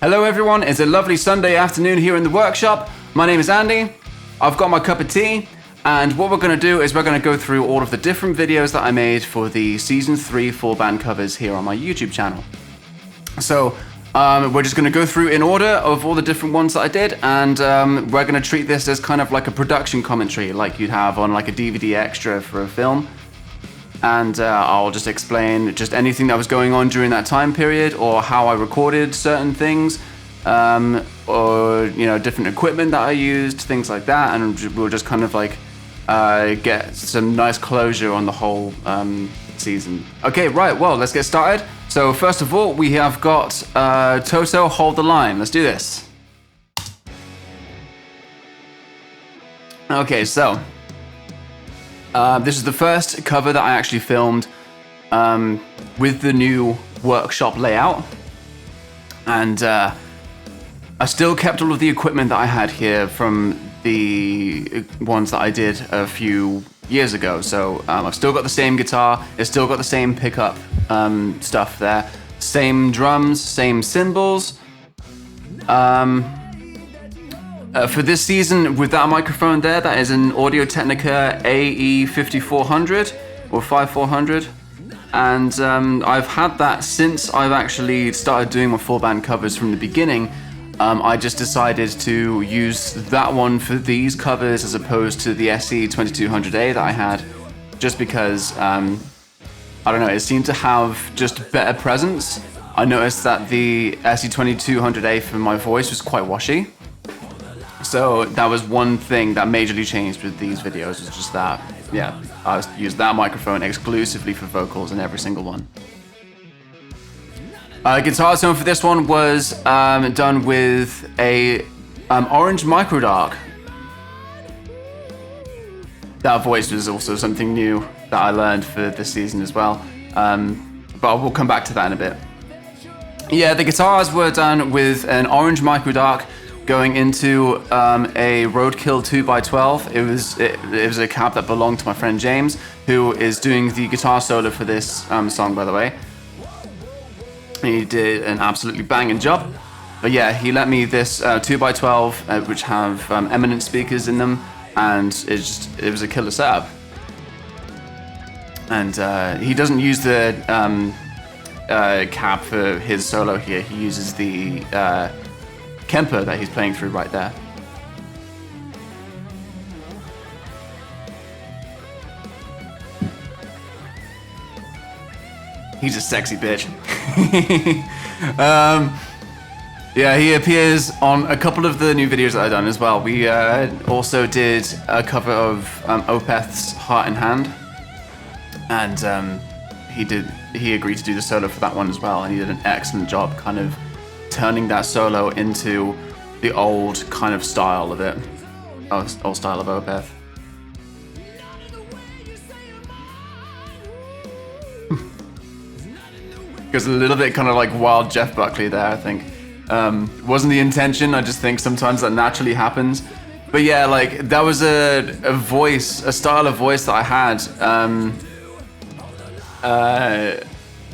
Hello everyone, it's a lovely Sunday afternoon here in the workshop. My name is Andy, I've got my cup of tea, and what we're going to do is we're going to go through all of the different videos that I made for the Season 3 full band covers here on my YouTube channel. So, we're just going to go through in order of all the different ones that I did, and we're going to treat this as kind of like a production commentary, like you'd have on like a DVD extra for a film. And I'll just explain just anything that was going on during that time period, or how I recorded certain things, or different equipment that I used, things like that, and we'll just kind of like get some nice closure on the whole season. Okay, right, well, let's get started. So first of all, we have got Toto, Hold the Line. Let's do this. Okay, so this is the first cover that I actually filmed with the new workshop layout, and I still kept all of the equipment that I had here from the ones that I did a few years ago. So I've still got the same guitar, it's still got the same pickup stuff there, same drums, same cymbals. For this season, with that microphone there, that is an Audio-Technica AE5400 or 5400, and I've had that since I've actually started doing my full band covers from the beginning. I just decided to use that one for these covers as opposed to the SE2200A that I had, just because I don't know, it seemed to have just better presence. I noticed that the SE2200A for my voice was quite washy. So that was one thing that majorly changed with these videos, was just that, yeah, I used that microphone exclusively for vocals in every single one. Guitar tone for this one was done with a orange micro dark. That voice was also something new that I learned for this season as well, but we'll come back to that in a bit. Yeah, the guitars were done with an orange micro dark, going into a Roadkill 2x12. It was a cab that belonged to my friend James, who is doing the guitar solo for this song, by the way. He did an absolutely banging job. But yeah, he lent me this 2x12, which have eminent speakers in them, and it was a killer setup. And he doesn't use the cab for his solo here. He uses the Kemper that he's playing through right there. He's a sexy bitch. Yeah, he appears on a couple of the new videos that I've done as well. We also did a cover of Opeth's Heart in Hand, and he agreed to do the solo for that one as well, and he did an excellent job kind of turning that solo into the old kind of style of it, old style of Opeth. Goes a little bit kind of like wild Jeff Buckley there, I think. Wasn't the intention, I just think sometimes that naturally happens. But yeah, like that was a voice, a style of voice that I had,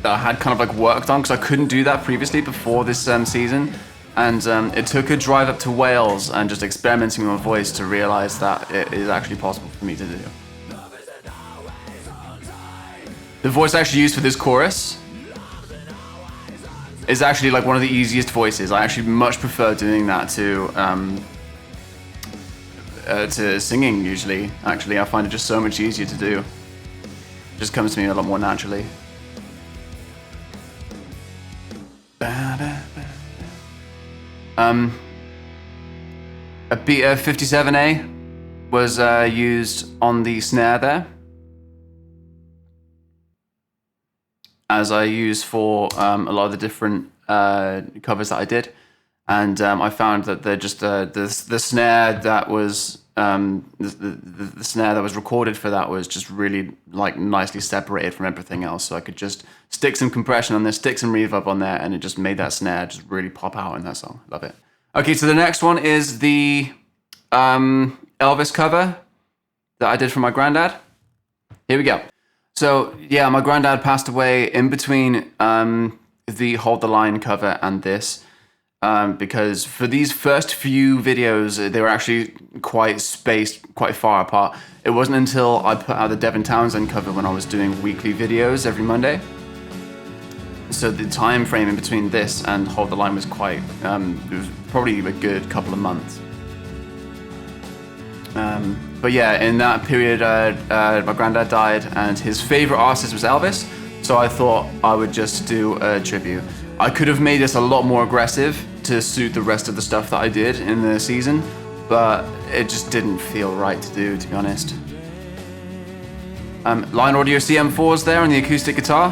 that I had kind of like worked on, because I couldn't do that previously before this season, and it took a drive up to Wales and just experimenting with my voice to realize that it is actually possible for me to do. The voice I actually used for this chorus is actually like one of the easiest voices. I actually much prefer doing that to singing usually. Actually, I find it just so much easier to do. It just comes to me a lot more naturally. A Beta 57A was used on the snare there, as I use for a lot of the different covers that I did, and I found that they're just the snare that was the snare that was recorded for that was just really like nicely separated from everything else, so I could just stick some compression on there, stick some reverb on there, and it just made that snare just really pop out in that song. Love it. Okay, so the next one is the Elvis cover that I did for my granddad. Here we go. So yeah, my granddad passed away in between the Hold the Line cover and this. because for these first few videos, they were actually quite spaced, quite far apart. It wasn't until I put out the Devin Townsend cover when I was doing weekly videos every Monday. So the time frame in between this and Hold the Line was quite, it was probably a good couple of months. But yeah, in that period, my granddad died and his favorite artist was Elvis. So I thought I would just do a tribute. I could have made this a lot more aggressive to suit the rest of the stuff that I did in the season, but it just didn't feel right to do, to be honest. Line Audio CM4s there on the acoustic guitar.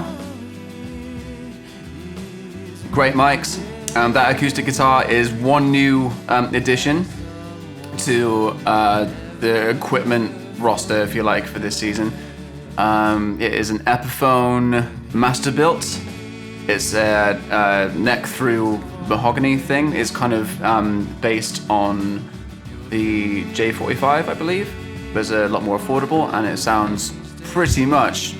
Great mics. That acoustic guitar is one new addition to the equipment roster, if you like, for this season. It is an Epiphone master built. It's a neck through mahogany thing. It's kind of based on the J45, I believe. But it's a lot more affordable, and it sounds pretty much,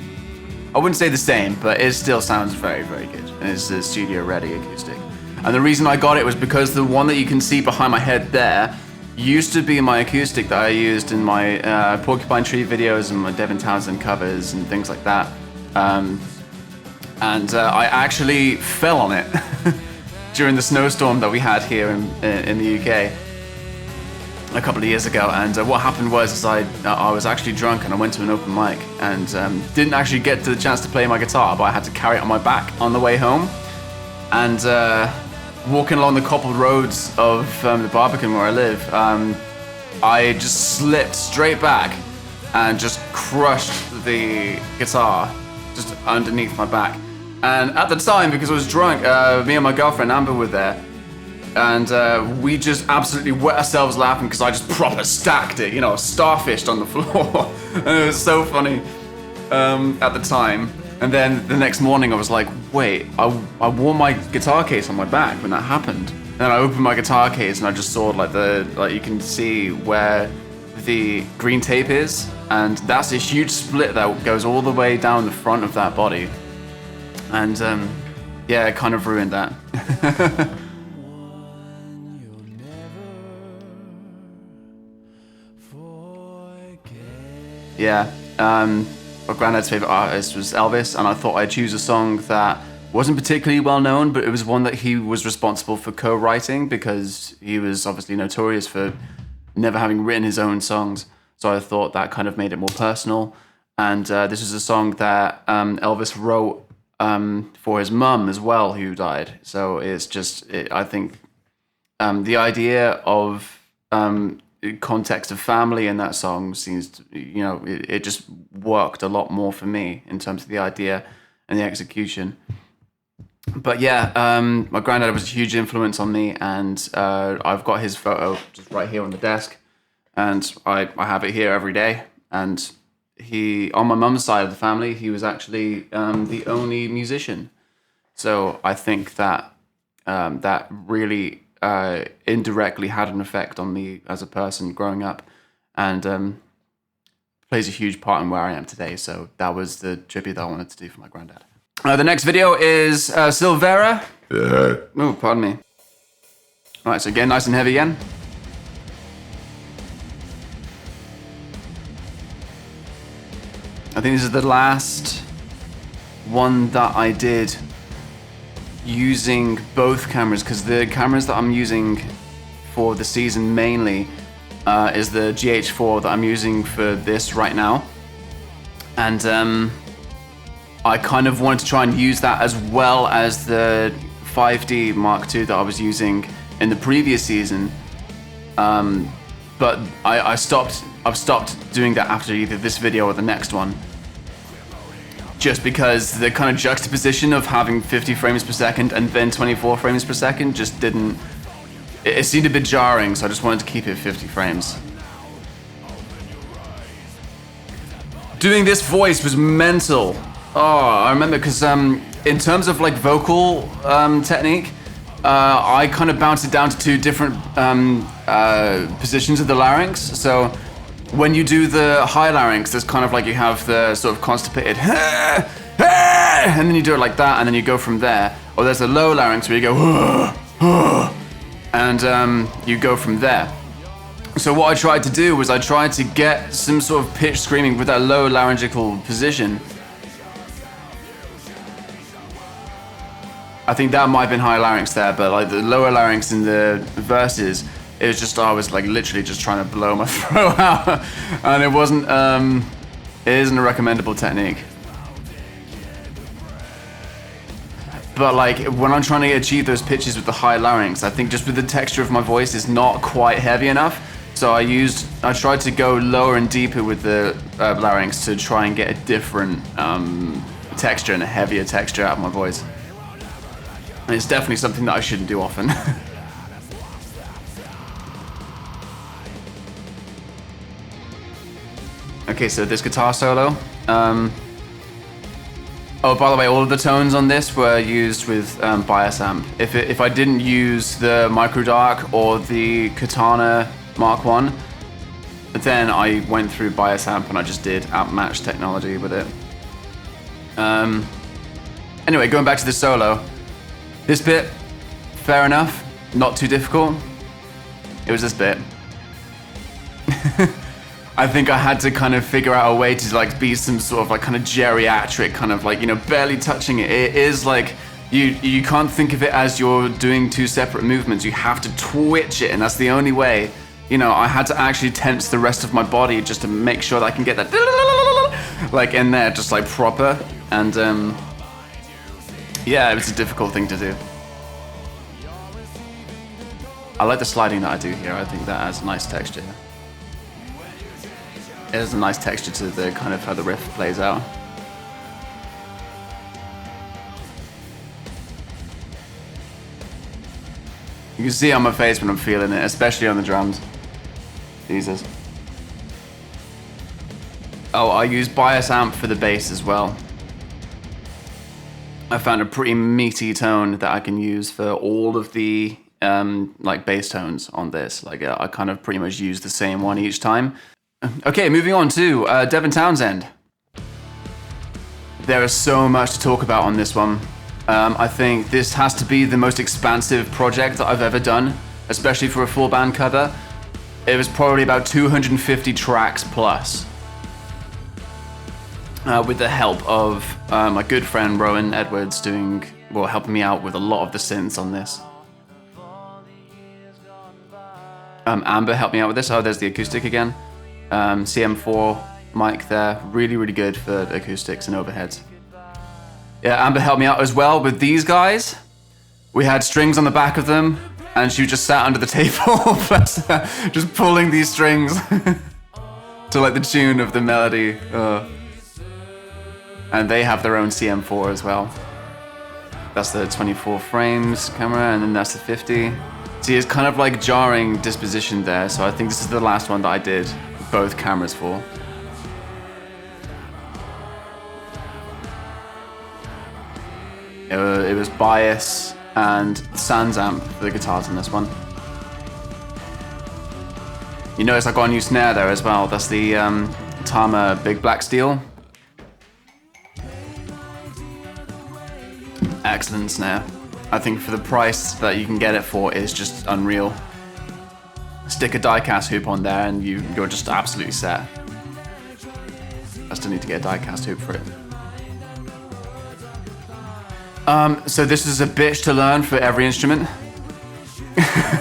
I wouldn't say the same, but it still sounds very, very good. And it's a studio ready acoustic. And the reason I got it was because the one that you can see behind my head there used to be my acoustic that I used in my Porcupine Tree videos and my Devin Townsend covers and things like that. I actually fell on it during the snowstorm that we had here in the UK a couple of years ago. And what happened was I was actually drunk and I went to an open mic and didn't actually get the chance to play my guitar, but I had to carry it on my back on the way home. And walking along the cobbled roads of the Barbican where I live, I just slipped straight back and just crushed the guitar just underneath my back. And at the time, because I was drunk, me and my girlfriend Amber were there, and we just absolutely wet ourselves laughing because I just proper stacked it, starfished on the floor. And it was so funny at the time. And then the next morning I was like, wait, I wore my guitar case on my back when that happened. And then I opened my guitar case and I just saw like you can see where the green tape is, and that's a huge split that goes all the way down the front of that body. And yeah, it kind of ruined that. Yeah, my granddad's favorite artist was Elvis, and I thought I'd choose a song that wasn't particularly well known, but it was one that he was responsible for co-writing because he was obviously notorious for never having written his own songs. So I thought that kind of made it more personal. And this is a song that Elvis wrote for his mum as well, who died. So it's just, I think the idea of context of family in that song seems to, it just worked a lot more for me in terms of the idea and the execution. But yeah, my granddad was a huge influence on me, and I've got his photo just right here on the desk, and I have it here every day. And he, on my mum's side of the family, he was actually the only musician. So I think that that really indirectly had an effect on me as a person growing up, and plays a huge part in where I am today. So that was the tribute that I wanted to do for my granddad. The next video is Silvera. Oh, pardon me. All right, so again, nice and heavy again. I think this is the last one that I did using both cameras, because the cameras that I'm using for the season mainly is the GH4 that I'm using for this right now. And I kind of wanted to try and use that as well as the 5D Mark II that I was using in the previous season. But I've stopped doing that after either this video or the next one. Just because the kind of juxtaposition of having 50 frames per second and then 24 frames per second just didn't... It seemed a bit jarring, so I just wanted to keep it 50 frames. Doing this voice was mental. Oh, I remember because in terms of like vocal technique, I kind of bounced it down to two different positions of the larynx. So when you do the high larynx, there's kind of like you have the sort of constipated, and then you do it like that, and then you go from there. Or there's a low larynx where you go, and you go from there. So what I tried to do was I tried to get some sort of pitch screaming with that low laryngeal position. I think that might have been high larynx there, but like the lower larynx in the verses, it was just, I was like literally just trying to blow my throat out, and it wasn't, it isn't a recommendable technique. But like when I'm trying to achieve those pitches with the high larynx, I think just with the texture of my voice is not quite heavy enough. So I tried to go lower and deeper with the larynx to try and get a different texture and a heavier texture out of my voice. And it's definitely something that I shouldn't do often. Okay, so this guitar solo. Oh, by the way, all of the tones on this were used with bias amp. If I didn't use the Micro Dark or the Katana Mark 1, then I went through bias amp and I just did amp match technology with it. Anyway, going back to the solo. This bit, fair enough, not too difficult. It was this bit. I think I had to kind of figure out a way to like be some sort of like kind of geriatric kind of like, you know, barely touching it. It is like, you can't think of it as you're doing two separate movements. You have to twitch it, and that's the only way. You know, I had to actually tense the rest of my body just to make sure that I can get that like in there, just like proper. And yeah, it was a difficult thing to do. I like the sliding that I do here. I think that adds a nice texture. It has a nice texture to the kind of how the riff plays out. You can see on my face when I'm feeling it, especially on the drums. Jesus. Oh, I use bias amp for the bass as well. I found a pretty meaty tone that I can use for all of the like bass tones on this. Like I kind of pretty much use the same one each time. Okay, moving on to Devin Townsend. There is so much to talk about on this one. I think this has to be the most expansive project that I've ever done, especially for a full band cover. It was probably about 250 tracks plus. With the help of my good friend Rowan Edwards helping me out with a lot of the synths on this. Amber helped me out with this. Oh, there's the acoustic again. CM4 mic there, really, really good for acoustics and overheads. Yeah, Amber helped me out as well with these guys. We had strings on the back of them, and she just sat under the table, just pulling these strings to like the tune of the melody. And they have their own CM4 as well. That's the 24 frames camera, and then that's the 50. See, it's kind of like jarring disposition there, so I think this is the last one that I did both cameras for. It was bias and sans amp for the guitars on this one. You notice I got a new snare there as well. That's the Tama Big Black Steel. Excellent snare. I think for the price that you can get it for is just unreal. Stick a die-cast hoop on there and you're just absolutely set. I still need to get a die-cast hoop for it. So this is a bitch to learn for every instrument.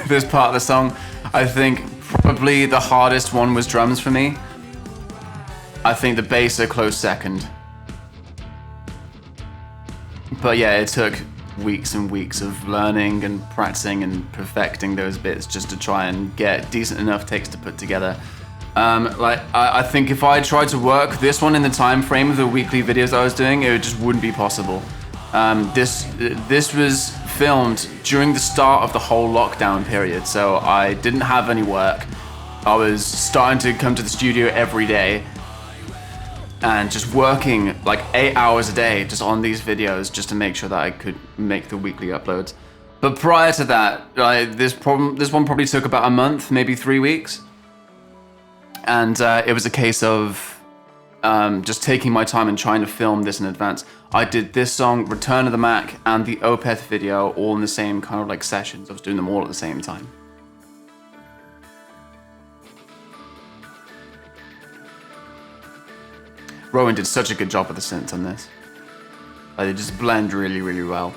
This part of the song. I think probably the hardest one was drums for me. I think the bass a close second. But yeah, it took weeks and weeks of learning and practicing and perfecting those bits just to try and get decent enough takes to put together. I think if I tried to work this one in the time frame of the weekly videos I was doing, it just wouldn't be possible. This was filmed during the start of the whole lockdown period, so I didn't have any work. I was starting to come to the studio every day and just working like 8 hours a day just on these videos just to make sure that I could make the weekly uploads. But prior to that, this one probably took about a month, maybe 3 weeks. And it was a case of just taking my time and trying to film this in advance. I did this song, Return of the Mack, and the Opeth video all in the same kind of like sessions. I was doing them all at the same time. Rowan did such a good job with the synths on this. Like, they just blend really, really well.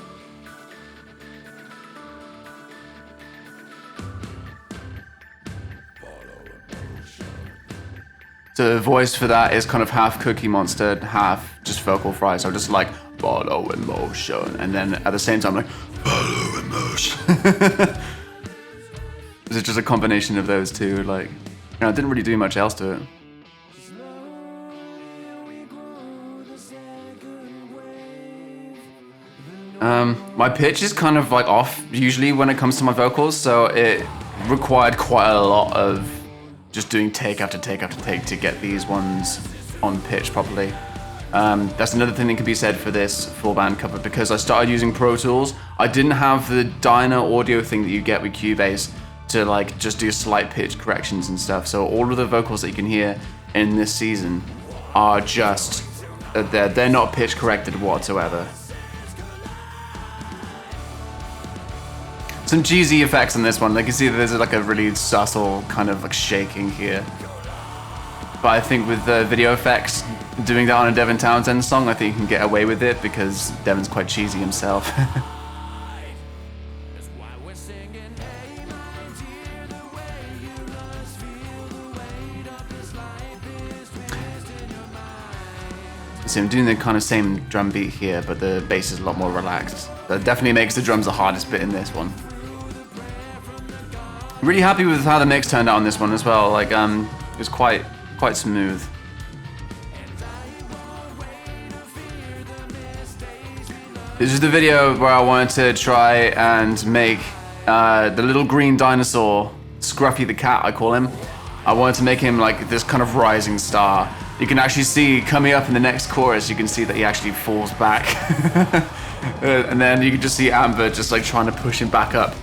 So the voice for that is kind of half Cookie Monster, half just vocal fry. So just like, follow emotion. And then at the same time, like, follow emotion. It's just a combination of those two. Like, you know, I didn't really do much else to it. My pitch is kind of like off usually when it comes to my vocals. So it required quite a lot of just doing take after take after take to get these ones on pitch properly. That's another thing that can be said for this full band cover, because I started using Pro Tools. I didn't have the Dyna audio thing that you get with Cubase to like just do slight pitch corrections and stuff. So all of the vocals that you can hear in this season are just, they're not pitch corrected whatsoever. Some cheesy effects on this one. Like you see there's like a really subtle kind of like shaking here. But I think with the video effects, doing that on a Devin Townsend song, I think you can get away with it because Devin's quite cheesy himself. So I'm doing the kind of same drum beat here, but the bass is a lot more relaxed. That definitely makes the drums the hardest bit in this one. Really happy with how the mix turned out on this one as well. Like, it was quite smooth. This is the video where I wanted to try and make the little green dinosaur, Scruffy the cat, I call him. I wanted to make him like this kind of rising star. You can actually see coming up in the next chorus, you can see that he actually falls back. And then you can just see Amber just like trying to push him back up.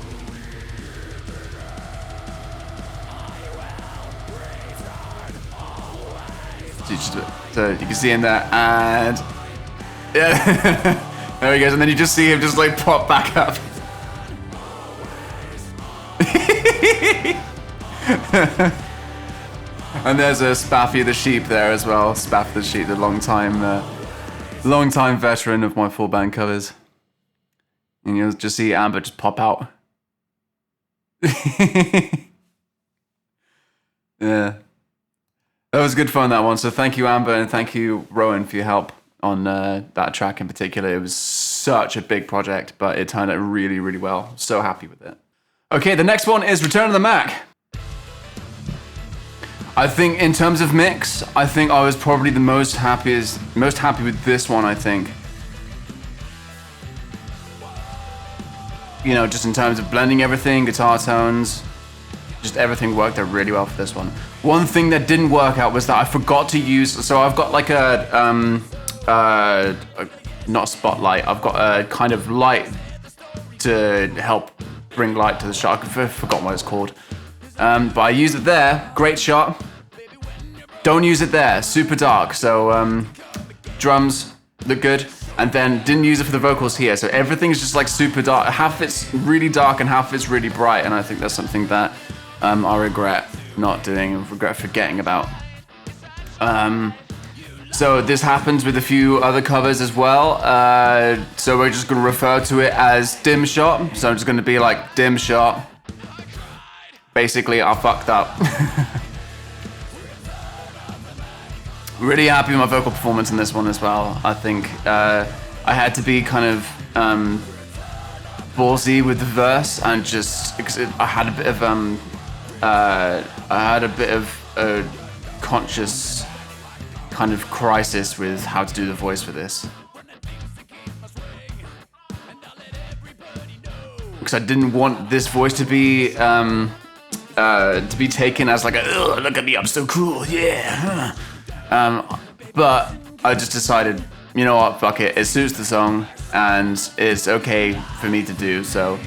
So you can see him there, and yeah, there he goes. And then you just see him just like pop back up. And there's a Spaffy the sheep there as well. Spaffy the sheep, the long time veteran of my full band covers. And you'll just see Amber just pop out. Yeah. That was good fun, that one. So thank you, Amber, and thank you, Rowan, for your help on that track in particular. It was such a big project, but it turned out really, really well. So happy with it. Okay, the next one is Return of the Mack. I think in terms of mix, I think I was probably the most happy with this one, I think. You know, just in terms of blending everything, guitar tones, just everything worked out really well for this one. One thing that didn't work out was that I forgot to use, so I've got like not a spotlight, I've got a kind of light to help bring light to the shot. I've forgotten what it's called. But I used it there, great shot. Don't use it there, super dark. So drums look good, and then didn't use it for the vocals here. So everything's just like super dark. Half of it's really dark and half of it's really bright, and I think that's something that I regret not doing and regret forgetting about. So this happens with a few other covers as well. So we're just gonna refer to it as dim shot. So I'm just gonna be like dim shot. Basically, I fucked up. Really happy with my vocal performance in this one as well. I think I had to be kind of ballsy with the verse, and just because I had a bit of a conscious kind of crisis with how to do the voice for this. Because I didn't want this voice to be taken as like a, "Ugh, look at me, I'm so cool, yeah." But I just decided, you know what, fuck it, it suits the song and it's okay for me to do, so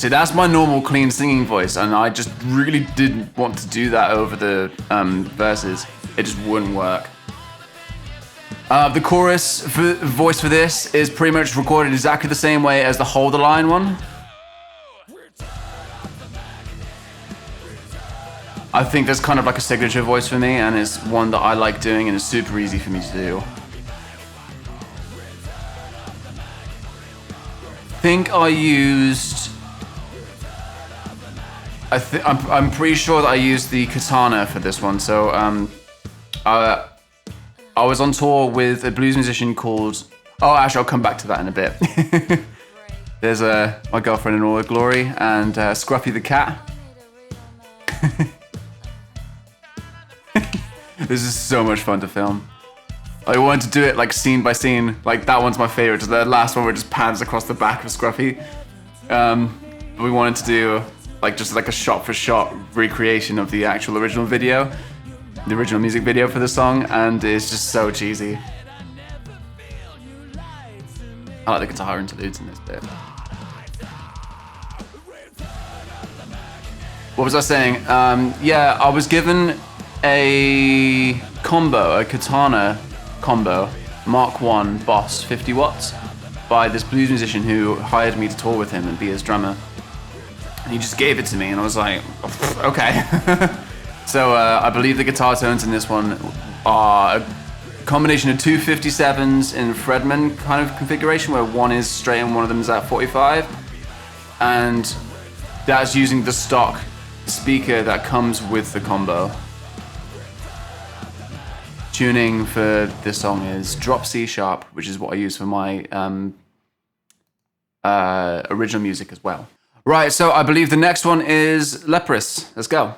So that's my normal clean singing voice, and I just really didn't want to do that over the verses. It just wouldn't work. The chorus voice for this is pretty much recorded exactly the same way as the Hold the Line one. I think that's kind of like a signature voice for me, and it's one that I like doing, and it's super easy for me to do. I think I used... I'm pretty sure that I used the katana for this one. So I was on tour with a blues musician called... Oh, actually, I'll come back to that in a bit. There's my girlfriend in all her glory, and Scruffy the cat. This is so much fun to film. I wanted to do it like scene by scene. Like that one's my favorite. The last one where it just pans across the back of Scruffy. We wanted to do like just like a shot for shot recreation of the actual original video, the original music video for the song, and it's just so cheesy. I like the guitar interludes in this bit. What was I saying? Yeah, I was given a katana combo, Mark 1 Boss 50 watts, by this blues musician who hired me to tour with him and be his drummer. And he just gave it to me, and I was like, okay. So I believe the guitar tones in this one are a combination of two 57s in Fredman kind of configuration, where one is straight and one of them is at 45. And that's using the stock speaker that comes with the combo. Tuning for this song is drop C sharp, which is what I use for my original music as well. Right, so I believe the next one is Leprous. Let's go.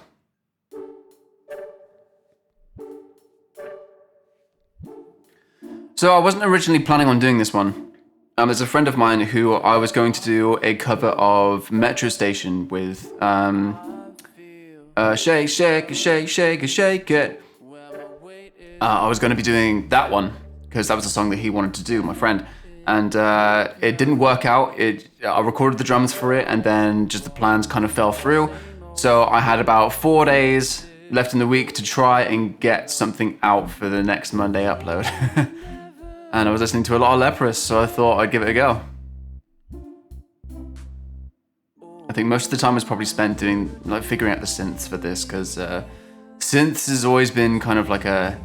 So I wasn't originally planning on doing this one. There's a friend of mine who I was going to do a cover of Metro Station with Shake, shake, shake, shake, shake it. I was going to be doing that one because that was the song that he wanted to do, my friend. And it didn't work out. I recorded the drums for it, and then just the plans kind of fell through. So I had about 4 days left in the week to try and get something out for the next Monday upload. And I was listening to a lot of Leprous, so I thought I'd give it a go. I think most of the time was probably spent doing, like, figuring out the synths for this, because synths has always been kind of like a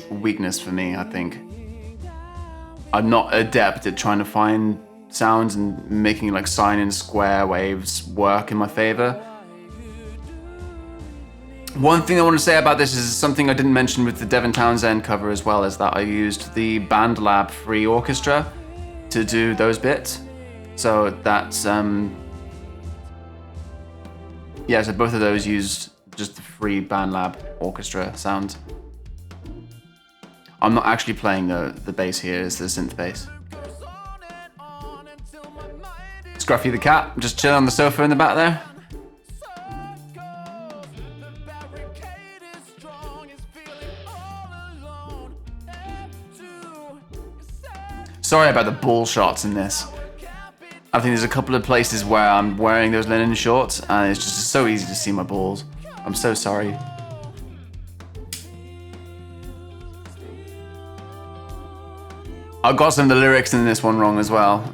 weakness for me, I think. I'm not adept at trying to find sounds and making like sine and square waves work in my favor. One thing I want to say about this is something I didn't mention with the Devin Townsend cover as well, is that I used the BandLab free orchestra to do those bits. So that's, yeah, so both of those used just the free BandLab orchestra sound. I'm not actually playing the bass here, it's the synth bass. Scruffy the cat, just chilling on the sofa in the back there. Sorry about the ball shots in this. I think there's a couple of places where I'm wearing those linen shorts and it's just so easy to see my balls. I'm so sorry. I got some of the lyrics in this one wrong as well.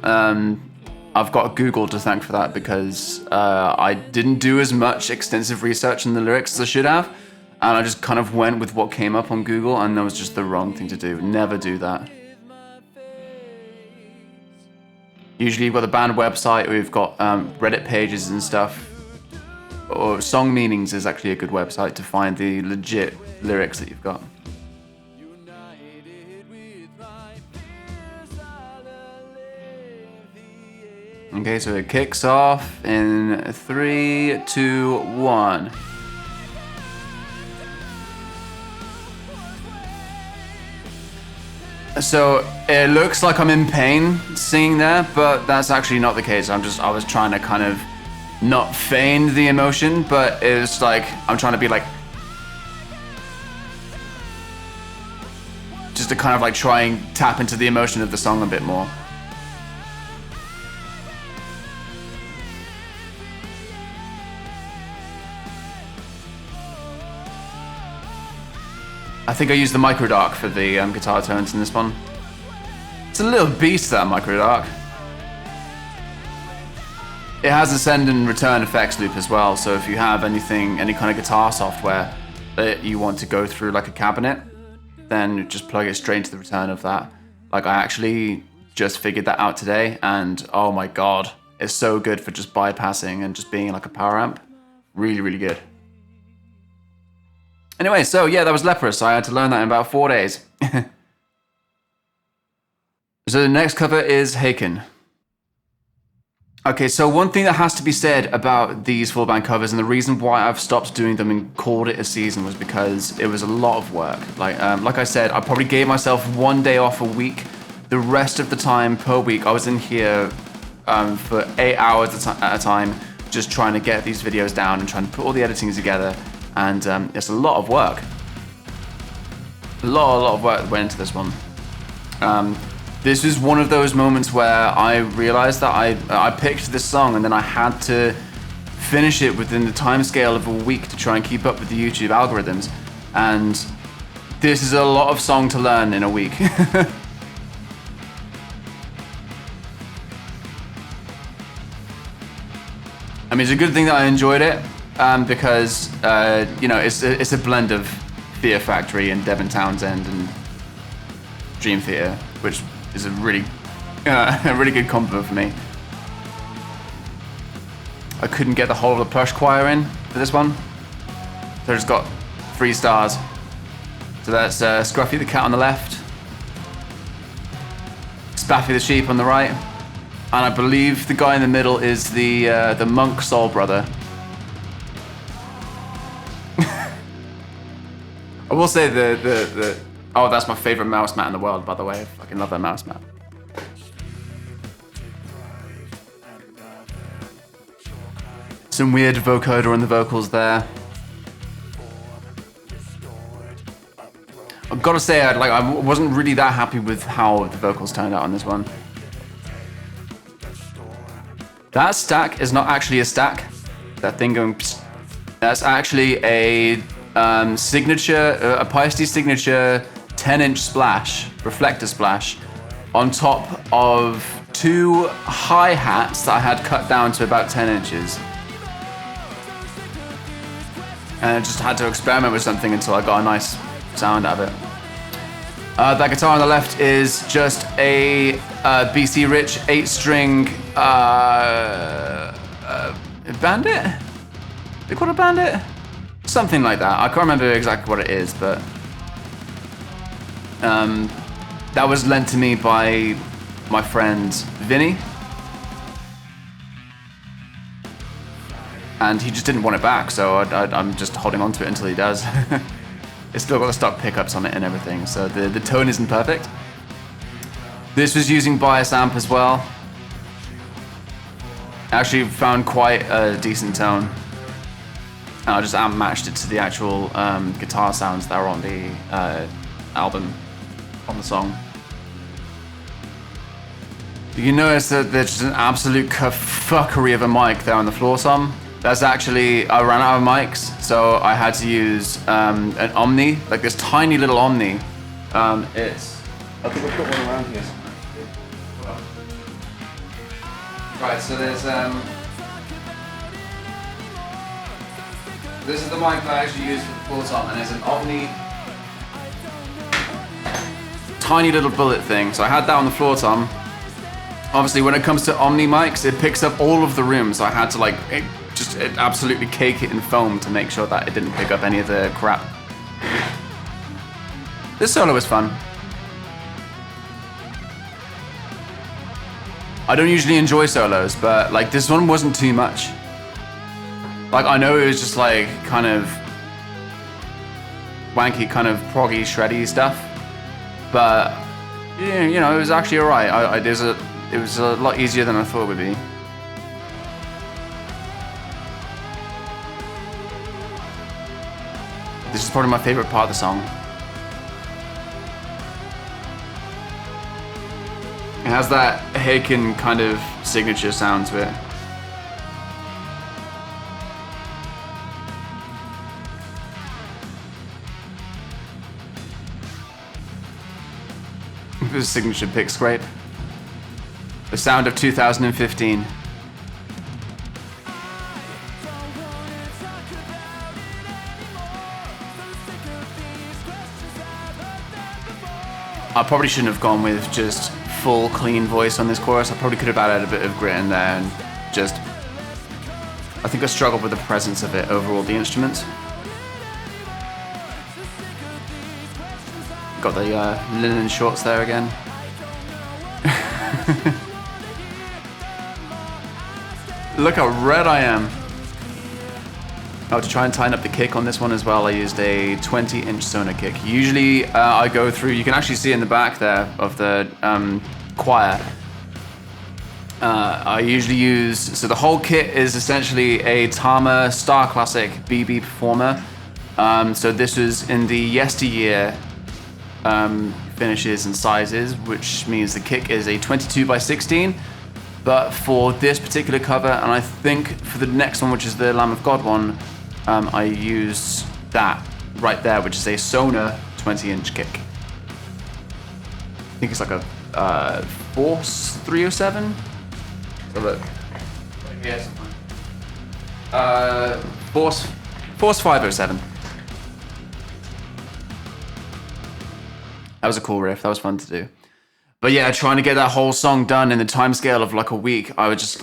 I've got Google to thank for that because I didn't do as much extensive research in the lyrics as I should have. And I just kind of went with what came up on Google, and that was just the wrong thing to do. Never do that. Usually you've got the band website, or you've got Reddit pages and stuff. Or Song Meanings is actually a good website to find the legit lyrics that you've got. Okay, so it kicks off in 3, 2, 1. So it looks like I'm in pain singing there, but that's actually not the case. I was trying to kind of not feign the emotion, but it's like I'm trying to be like, just to kind of like try and tap into the emotion of the song a bit more. I think I used the micro dark for the guitar tones in this one. It's a little beast, that micro dark. It has a send and return effects loop as well, so if you have any kind of guitar software that you want to go through like a cabinet, then just plug it straight into the return of that. Like, I actually just figured that out today, and oh my god, it's so good for just bypassing and just being like a power amp. Really, really good. Anyway, so yeah, that was Leprous. I had to learn that in about 4 days. So the next cover is Haken. Okay, so one thing that has to be said about these full band covers, and the reason why I've stopped doing them and called it a season, was because it was a lot of work. Like I said, I probably gave myself 1 day off a week. The rest of the time per week, I was in here for 8 hours at a time, just trying to get these videos down and trying to put all the editing together. And it's a lot of work. A lot of work went into this one. This was one of those moments where I realized that I picked this song and then I had to finish it within the time scale of a week to try and keep up with the YouTube algorithms. And this is a lot of song to learn in a week. I mean, it's a good thing that I enjoyed it, because you know, it's a blend of Fear Factory and Devin Townsend and Dream Theater, which is a really good combo for me. I couldn't get the whole of the plush choir in for this one, so I just got 3 stars. So that's Scruffy the cat on the left, Spaffy the sheep on the right, and I believe the guy in the middle is the monk soul brother. I will say oh, that's my favorite mouse mat in the world, by the way. I fucking love that mouse mat. Some weird vocoder on the vocals there. I've got to say, I wasn't really that happy with how the vocals turned out on this one. That stack is not actually a stack. That thing going psst. That's actually a signature, a Piety signature 10-inch splash, reflector splash, on top of 2 hi-hats that I had cut down to about 10 inches. And I just had to experiment with something until I got a nice sound out of it. That guitar on the left is just a BC Rich 8-string Bandit? They call it a Bandit? Something like that. I can't remember exactly what it is, but that was lent to me by my friend Vinny, and he just didn't want it back, so I'm just holding on to it until he does. It's still got the stock pickups on it and everything, so the tone isn't perfect. This was using bias amp as well. I actually found quite a decent tone. And I just amp matched it to the actual guitar sounds that are on the album, on the song. You notice that there's just an absolute fuckery of a mic there on the floor some. That's actually, I ran out of mics, so I had to use an Omni, like this tiny little Omni. I think I've got one around here somewhere. Right, so there's, this is the mic that I actually use for the floor tom, and there's an Omni, tiny little bullet thing. So I had that on the floor tom. Obviously, when it comes to Omni mics, it picks up all of the room, so I had to it absolutely cake it in foam to make sure that it didn't pick up any of the crap. This solo was fun. I don't usually enjoy solos, but like this one wasn't too much. Like, I know it was just like kind of wanky, kind of proggy, shreddy stuff, but yeah, you know, it was actually alright. It was a lot easier than I thought it would be. This is probably my favorite part of the song. It has that Haken kind of signature sound to it. His signature pick scrape. The sound of 2015. I probably shouldn't have gone with just full clean voice on this chorus. I probably could have added a bit of grit in there and just... I think I struggled with the presence of it over all the instruments. Got the linen shorts there again. Look how red I am. Oh, to try and tighten up the kick on this one as well, I used a 20-inch Sona kick. Usually I go through, you can actually see in the back there of the choir, I usually use, so the whole kit is essentially a Tama Star Classic BB Performer. So this was in the yesteryear finishes and sizes, which means the kick is a 22x16. But for this particular cover, and I think for the next one, which is the Lamb of God one, I use that right there, which is a Sona 20-inch kick. I think it's like a Force 307. So look. Yes. Force 507. That was a cool riff. That was fun to do. But yeah, trying to get that whole song done in the time scale of like a week, I would just,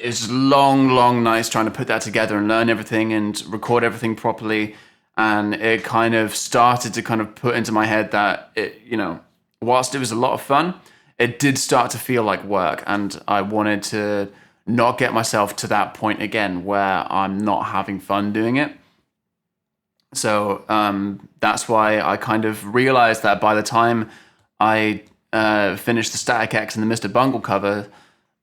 it's just long nights trying to put that together and learn everything and record everything properly. And it kind of started to kind of put into my head that it, you know, whilst it was a lot of fun, it did start to feel like work. And I wanted to not get myself to that point again where I'm not having fun doing it. So that's why I kind of realized that by the time I finished the Static X and the Mr. Bungle cover,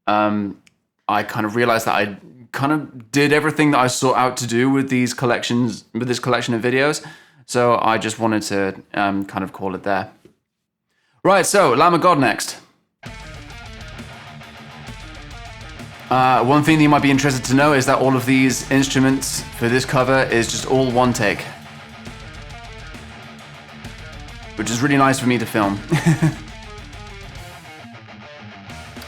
I kind of realized that I kind of did everything that I sought out to do with these collections, with this collection of videos. So I just wanted to kind of call it there. Right, so Lamb of God next. One thing that you might be interested to know is that all of these instruments for this cover is just all one take, which is really nice for me to film.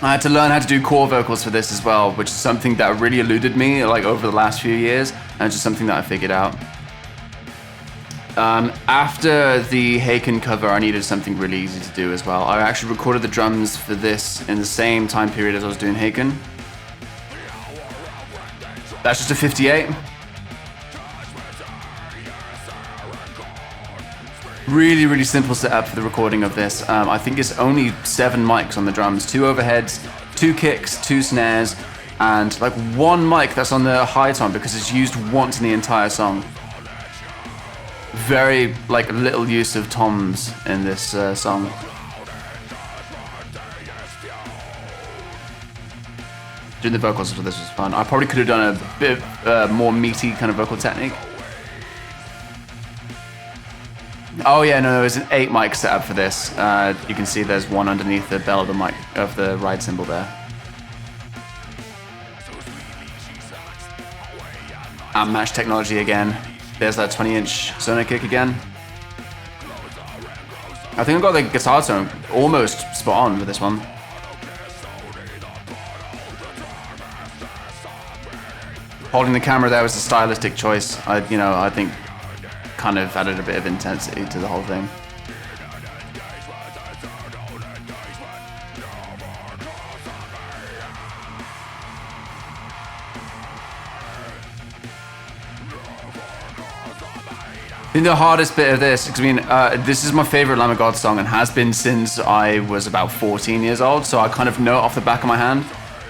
I had to learn how to do core vocals for this as well, which is something that really eluded me like over the last few years, and it's just something that I figured out. After the Haken cover, I needed something really easy to do as well. I actually recorded the drums for this in the same time period as I was doing Haken. That's just a 58. Really simple setup for the recording of this. I think it's only 7 mics on the drums, 2 overheads, 2 kicks, 2 snares, and like 1 mic that's on the high tone because it's used once in the entire song. Very like little use of toms in this song. Doing the vocals for this was fun. I probably could have done a bit more meaty kind of vocal technique. Oh yeah, no, there was an 8 mic setup for this. You can see there's one underneath the bell of the mic of the ride cymbal there. And match technology again. There's that 20-inch Sona kick again. I think I got the guitar tone almost spot on with this one. Holding the camera there was a stylistic choice. I think kind of added a bit of intensity to the whole thing. I think the hardest bit of this, because I mean, this is my favorite Lamb of God song and has been since I was about 14 years old, so I kind of know it off the back of my hand.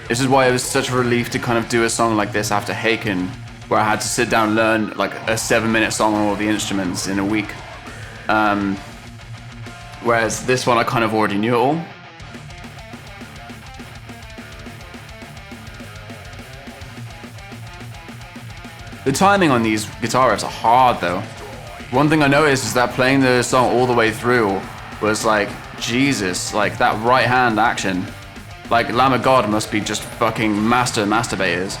This is why it was such a relief to kind of do a song like this after Haken, where I had to sit down and learn like a 7-minute song on all the instruments in a week. Whereas this one I kind of already knew it all. The timing on these guitar riffs are hard though. One thing I noticed is that playing the song all the way through was like, Jesus, like that right hand action. Like Lamb of God must be just fucking master masturbators.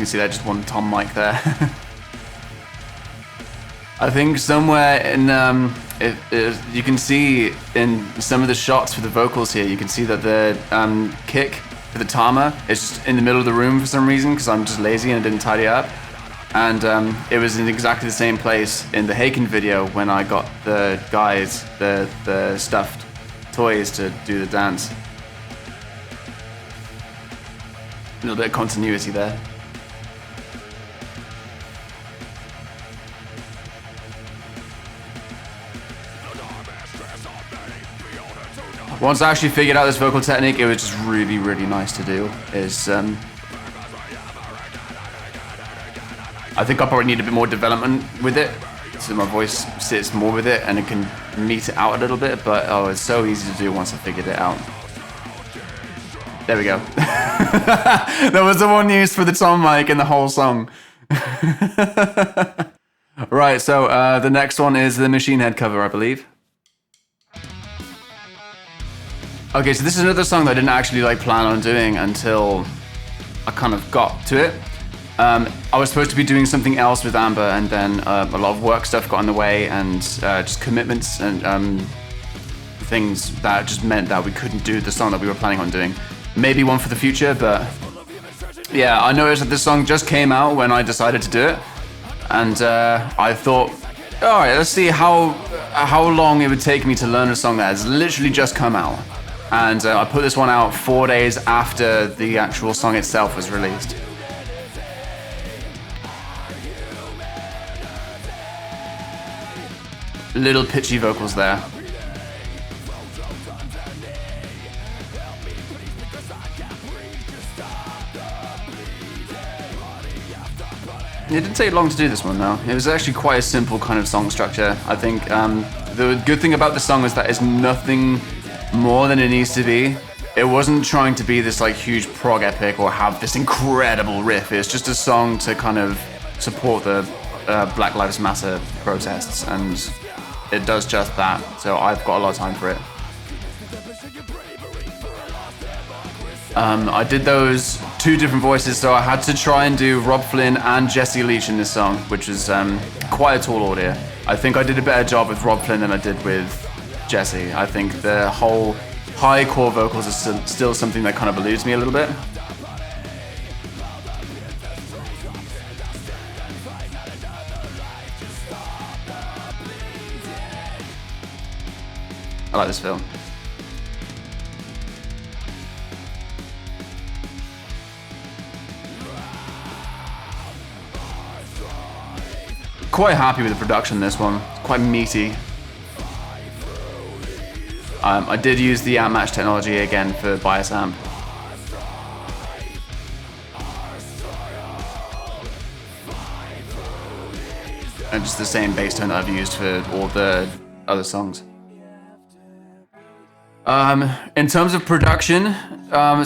can see that just one tom mic there. I think somewhere in you can see in some of the shots for the vocals here, you can see that the kick for the tama is just in the middle of the room for some reason, because I'm just lazy and I didn't tidy up. And it was in exactly the same place in the Haken video when I got the guys, the stuffed toys to do the dance. A little bit of continuity there. Once I actually figured out this vocal technique, it was just really, really nice to do. I think I probably need a bit more development with it, so my voice sits more with it and it can meet it out a little bit, but oh, it's so easy to do once I figured it out. There we go. That was the one used for the tom mic in the whole song. Right, so the next one is the Machine Head cover, I believe. Okay, so this is another song that I didn't actually plan on doing until I kind of got to it. I was supposed to be doing something else with Amber, and then a lot of work stuff got in the way, and just commitments and things that just meant that we couldn't do the song that we were planning on doing. Maybe one for the future, but yeah, I noticed that this song just came out when I decided to do it, and I thought, all right, let's see how long it would take me to learn a song that has literally just come out. And I put this one out 4 days after the actual song itself was released. Little pitchy vocals there. It didn't take long to do this one though. It was actually quite a simple kind of song structure. I think the good thing about the song is that it's nothing more than it needs to be. It wasn't trying to be this huge prog epic or have this incredible riff. It's just a song to kind of support the Black Lives Matter protests, and it does just that. So I've got a lot of time for it. I did those 2 different voices, so I had to try and do Rob Flynn and Jesse Leach in this song, which is quite a tall order. I think I did a better job with Rob Flynn than I did with Jesse. I think the whole high core vocals is still something that kind of eludes me a little bit. I like this film. Quite happy with the production in this one. It's quite meaty. I did use the amp match technology again for bias amp. And just the same bass tone that I've used for all the other songs. In terms of production,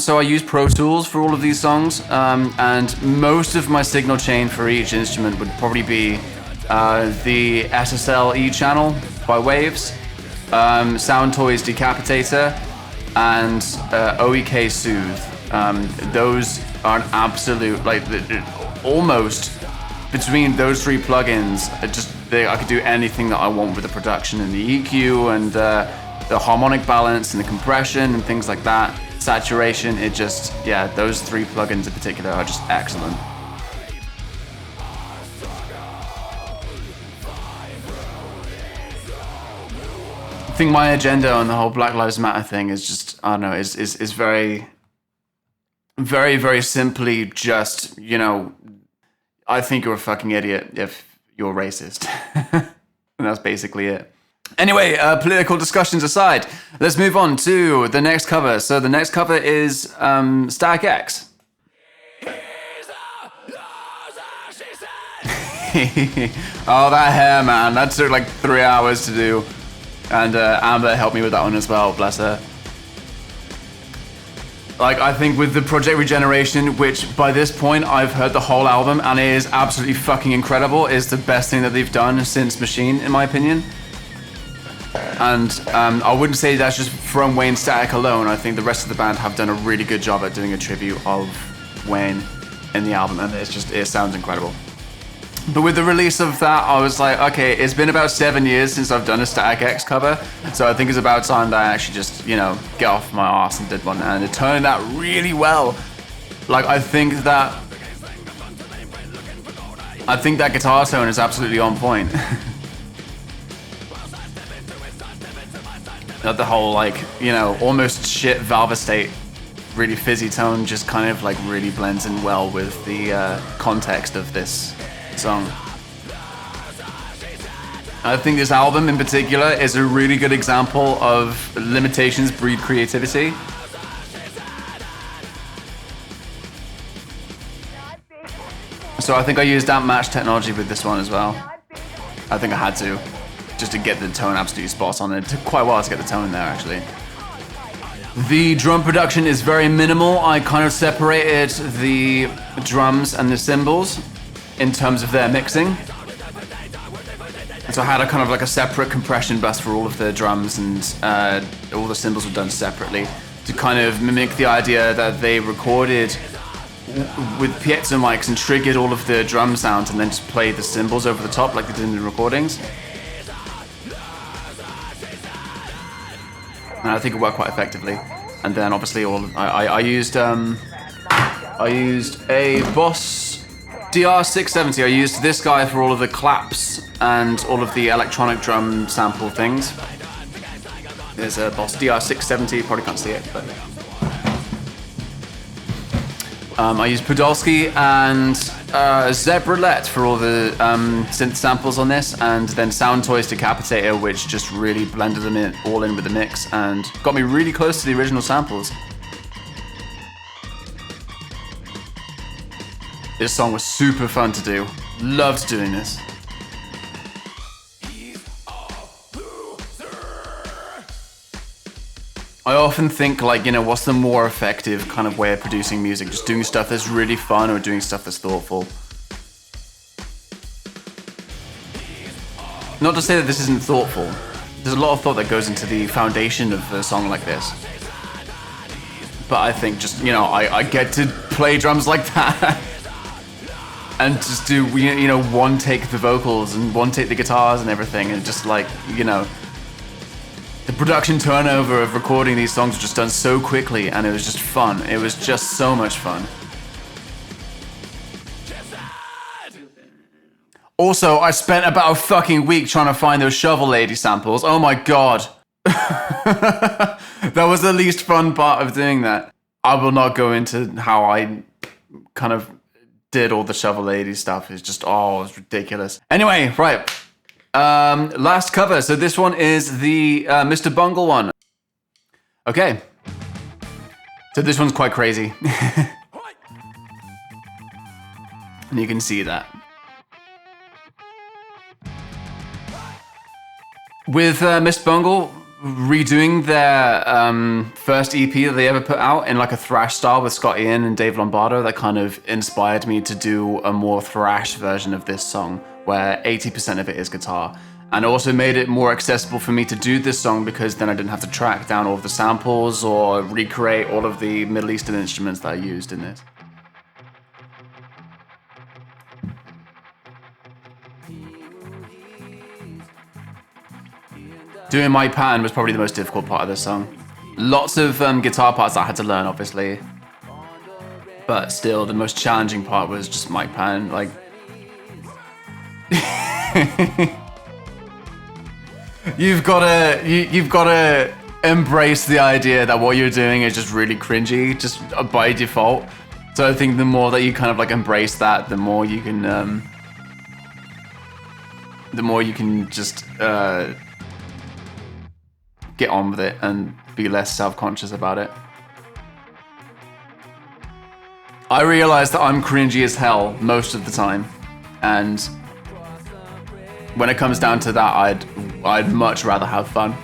so I use Pro Tools for all of these songs, and most of my signal chain for each instrument would probably be the SSL E channel by Waves, Sound Toys Decapitator, and OEK Soothe. Those are an absolute, almost between those 3 plugins, I could do anything that I want with the production and the EQ and the harmonic balance and the compression and things like that. Saturation, those 3 plugins in particular are just excellent. I think my agenda on the whole Black Lives Matter thing is just, I don't know, is very, very, very simply just, I think you're a fucking idiot if you're racist. And that's basically it. Anyway, political discussions aside, let's move on to the next cover. So the next cover is Static X. Oh, that hair, man. That took 3 hours to do. And Amber helped me with that one as well, bless her. I think with the Project Regeneration, which by this point I've heard the whole album and it is absolutely fucking incredible, is the best thing that they've done since Machine, in my opinion. And I wouldn't say that's just from Wayne Static alone. I think the rest of the band have done a really good job at doing a tribute of Wayne. in the album, and it sounds incredible. But with the release of that, I was like, okay, it's been about 7 years since I've done a Static X cover, so I think it's about time that I actually just, you know, get off my ass and did one, and it turned out really well. Like, I think that guitar tone is absolutely on point. That the whole, like, you know, almost shit Valve Estate, really fizzy tone just kind of like really blends in well with the context of this song. I think this album in particular is a really good example of limitations breed creativity. So I think I used amp match technology with this one as well. I think I had to, just to get the tone absolutely spot on. It took quite a while to get the tone in there, actually. The drum production is very minimal. I kind of separated the drums and the cymbals in terms of their mixing. And so I had a kind of like a separate compression bus for all of the drums, and all the cymbals were done separately to kind of mimic the idea that they recorded with piezo mics and triggered all of the drum sounds and then just played the cymbals over the top like they did in the recordings. And I think it worked quite effectively. And then obviously I used a Boss DR670. I used this guy for all of the claps and all of the electronic drum sample things. There's a Boss DR670, you probably can't see it, but I used Podolsky and Zebralette for all the synth samples on this, and then Sound Toys Decapitator, which just really blended them all in with the mix and got me really close to the original samples. This song was super fun to do. Loved doing this. I often think, like, you know, what's the more effective kind of way of producing music? Just doing stuff that's really fun or doing stuff that's thoughtful? Not to say that this isn't thoughtful. There's a lot of thought that goes into the foundation of a song like this. But I think just, you know, I get to play drums like that. And just do, you know, one take the vocals and one take the guitars and everything, and just like, you know, the production turnover of recording these songs was just done so quickly, and it was just fun. It was just so much fun. Also, I spent about a fucking week trying to find those Shovel Lady samples. Oh my god. That was the least fun part of doing that. I will not go into how I kind of did all the Shovel Lady stuff. It's just, oh, it's ridiculous. Anyway, right. Last cover. So this one is the Mr. Bungle one. Okay. So this one's quite crazy. And you can see that. With Mr. Bungle redoing their first EP that they ever put out in like a thrash style with Scott Ian and Dave Lombardo, that kind of inspired me to do a more thrash version of this song, where 80% of it is guitar. And also made it more accessible for me to do this song, because then I didn't have to track down all of the samples or recreate all of the Middle Eastern instruments that I used in this. Doing my pattern was probably the most difficult part of this song. Lots of guitar parts I had to learn, obviously. But still, the most challenging part was just mic pattern, like... You've gotta embrace the idea that what you're doing is just really cringy, just by default. So I think the more that you kind of like embrace that, the more you can just get on with it and be less self-conscious about it. I realize that I'm cringy as hell most of the time, and when it comes down to that, I'd much rather have fun.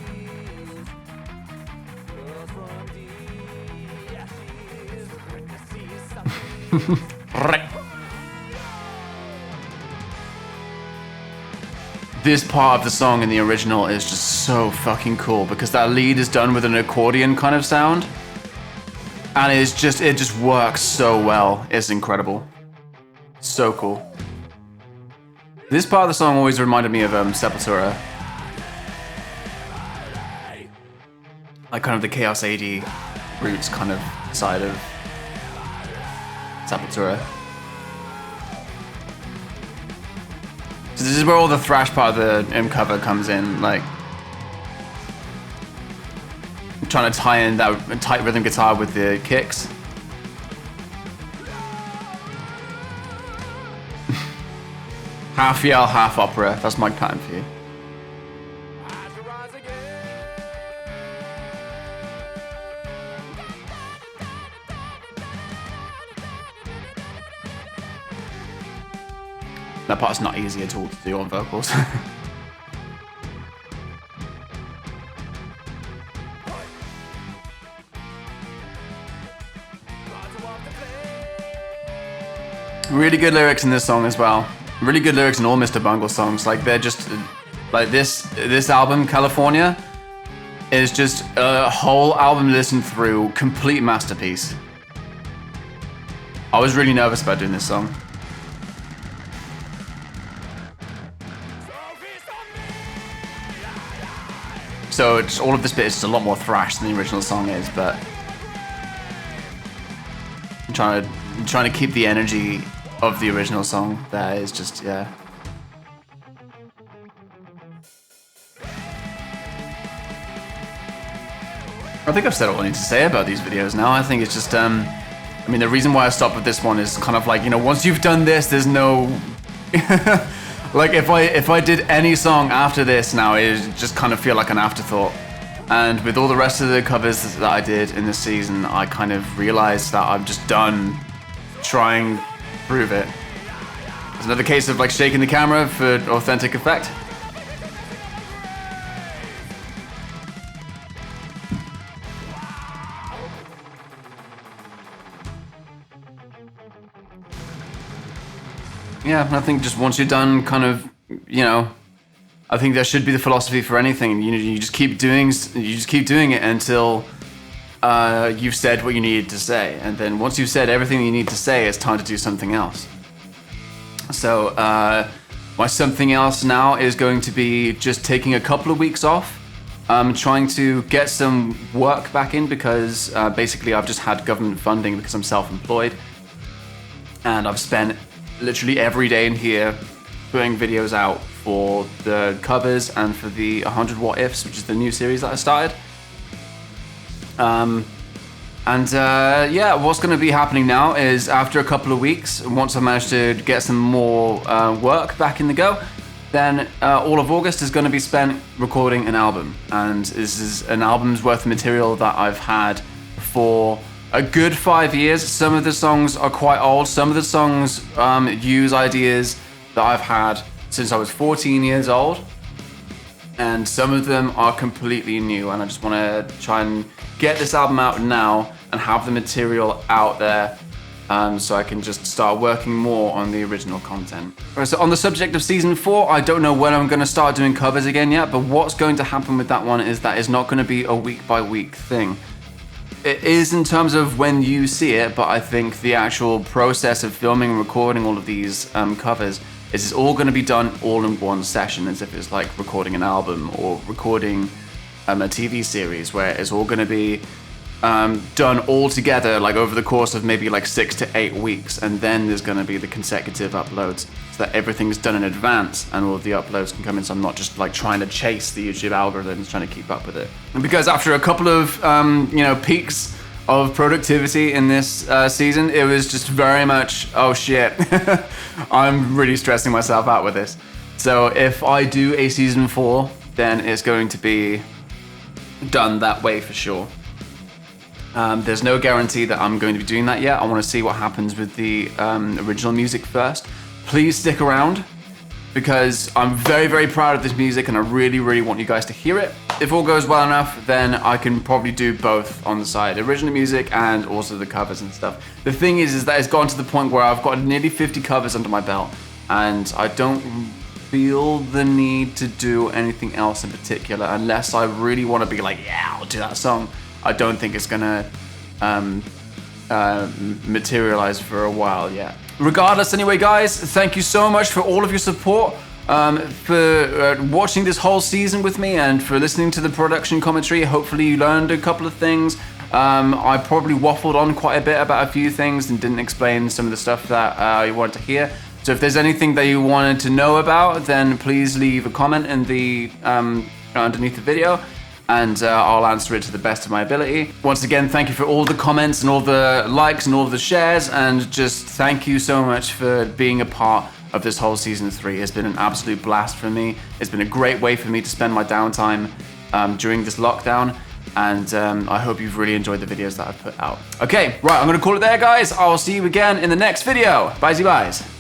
This part of the song in the original is just so fucking cool, because that lead is done with an accordion kind of sound, and it just works so well. It's incredible. So cool. This part of the song always reminded me of Sepultura. Like kind of the Chaos AD roots kind of side of Sepultura. So this is where all the thrash part of the cover comes in, like trying to tie in that tight rhythm guitar with the kicks. Half yell, half opera. That's my pattern for you. That part's not easy at all to do on vocals. Really good lyrics in this song as well. Really good lyrics in all Mr. Bungle songs. Like they're just like this album, California, is just a whole album listened through, complete masterpiece. I was really nervous about doing this song. So it's, all of this bit is just a lot more thrash than the original song is, but I'm trying to keep the energy of the original song. There is just, yeah. I think I've said all I need to say about these videos now. I think it's just, I mean, the reason why I stopped with this one is kind of like, you know, once you've done this, there's no, like if I did any song after this now, it would just kind of feel like an afterthought. And with all the rest of the covers that I did in this season, I kind of realized that I'm just done trying to prove it. It's another case of like shaking the camera for authentic effect. Yeah, I think just once you're done kind of, you know, I think there should be the philosophy for anything. You just keep doing it until you've said what you needed to say. And then once you've said everything you need to say, it's time to do something else. So my something else now is going to be just taking a couple of weeks off. Trying to get some work back in because basically I've just had government funding because I'm self-employed. And I've spent literally every day in here putting videos out for the covers and for the 100 What Ifs, which is the new series that I started. Yeah, what's going to be happening now is after a couple of weeks, once I manage to get some more work back in the go, then all of August is going to be spent recording an album. And this is an album's worth of material that I've had for a good 5 years. Some of the songs are quite old. Some of the songs use ideas that I've had since I was 14 years old. And some of them are completely new. And I just want to try and get this album out now and have the material out there so I can just start working more on the original content. Right, so on the subject of season 4, I don't know when I'm going to start doing covers again yet, but what's going to happen with that one is that it's not going to be a week by week thing. It is in terms of when you see it, but I think the actual process of filming and recording all of these covers is it's all going to be done all in one session, as if it's like recording an album or recording a TV series, where it's all going to be done all together, like over the course of maybe like 6 to 8 weeks, and then there's going to be the consecutive uploads, so that everything's done in advance and all of the uploads can come in. So I'm not just like trying to chase the YouTube algorithms, trying to keep up with it. And because after a couple of peaks of productivity in this season, it was just very much, oh shit, I'm really stressing myself out with this. So if I do a season 4, then it's going to be done that way for sure. There's no guarantee that I'm going to be doing that yet. I want to see what happens with the original music first. Please stick around because I'm very, very proud of this music and I really, really want you guys to hear it. If all goes well enough, then I can probably do both on the side, original music and also the covers and stuff. The thing is that it's gotten to the point where I've got nearly 50 covers under my belt and I don't feel the need to do anything else in particular unless I really want to be like, yeah, I'll do that song. I don't think it's gonna materialize for a while yet. regardless, anyway, guys, thank you so much for all of your support, for watching this whole season with me, and for listening to the production commentary. Hopefully you learned a couple of things. I probably waffled on quite a bit about a few things and didn't explain some of the stuff that you wanted to hear. So if there's anything that you wanted to know about, then please leave a comment in the underneath the video, and I'll answer it to the best of my ability. Once again, thank you for all the comments and all the likes and all the shares, and just thank you so much for being a part of this whole season 3. It's been an absolute blast for me. It's been a great way for me to spend my downtime during this lockdown, and I hope you've really enjoyed the videos that I've put out. Okay, right, I'm gonna call it there, guys. I'll see you again in the next video. Bye-bye.